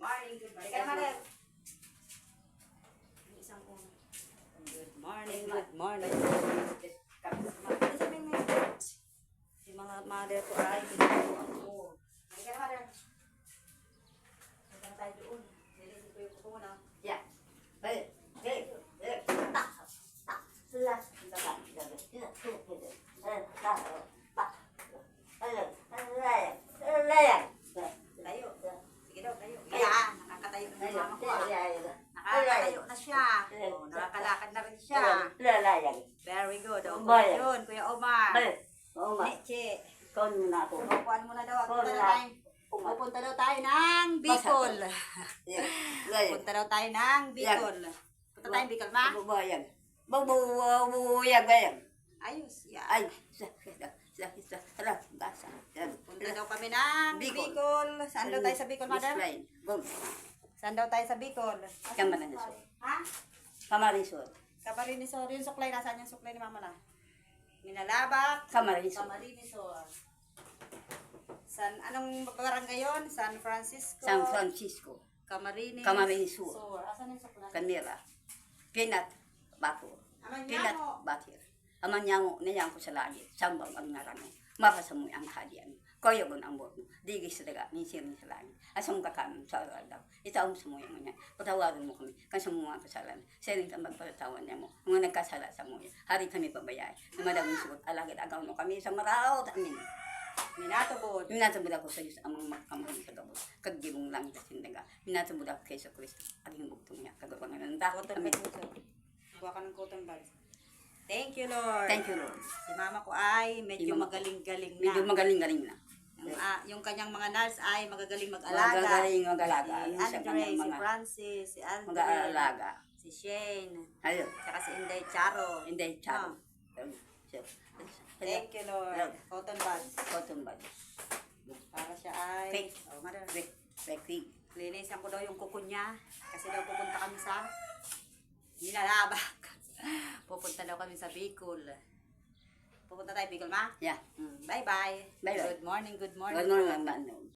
morning, good morning. Kaya mother. Isang uno. Good morning, good morning. Si mga mother ko ay pinagawa ako. Kaya mother. Punta na tayo doon. Nilisin ko yung kuko na. Yeah. Hey. Tayo. Sige daw, tayo. Yan, nakakatayo na yung mama ko. Nakakatayo na siya. Oh, nakakalakad na rin siya. Very good. O, yun, Kuya Omar. Neche. Kukuhan mo na daw. Pupunta daw tayo ng Bicol. Punta daw tayo ng Bicol. Punta tayo ng Bicol, ma? Ayos, yan. Punta daw kami ng Bicol. Saan daw tayo sa Bicol, madam? Saan daw tayo sa Bicol? Ha? Camarinesor. Camarinesor. Yung suklay, nasaan yung suklay ni mama na? Minalabak. Camarinesor. Camarinesor. Anong barangay yun? San Francisco. San Francisco. Camarinesor. Asan yung suklay? Canela. Peanut butter. Peanut butter. Aman niya mo, niya ko sa langit. Sambang ang narano. Mapasa mo ang kadian. Kaya ko ang boto. Digis talaga. Minsan sa langit. Asang kakanon sa daw. Itaong sa mo yung niya. Patawarin mo kami. Kan sa mga kasalan. Sering ka magpatatawan niya mo. Mga nagkasala sa mo. Hari kami pabayay. Namadagong sugot. Alagad agaw no kami sa maraot. Amin. Minatubod. Minatubod ako sa Diyos amang magkamahal sa gabot. Kagibong langit at sindaga. Minatubod ako kay sa Kristo. Aging bugtong niya. Kagawangan ng takot. Cotton Amin. buds. Kuha ka ng cotton buds. Thank you, Lord. Thank you, Lord. Si mama ko ay medyo magaling-galing na. Medyo magaling-galing na. Yung kanyang mga nurse ay magagaling mag-alaga. Magagaling mag-alaga. Si Andre, si Francis, si Andre, mag-aalaga. si Shane, Ayun. tsaka si Inday Charo. Hindi, charo. Thank you, Lord. Cotton buds. Cotton bud. Para siya ay... Fake. Oh, mother. Fake. Linisan ko daw yung kuko niya. Kasi daw pupunta kami sa Nilalabak. Pupunta daw kami sa Bicol. Pupunta tayo Bicol, ma? Yeah. Bye-bye. Bye-bye. Good morning, good morning. Good morning,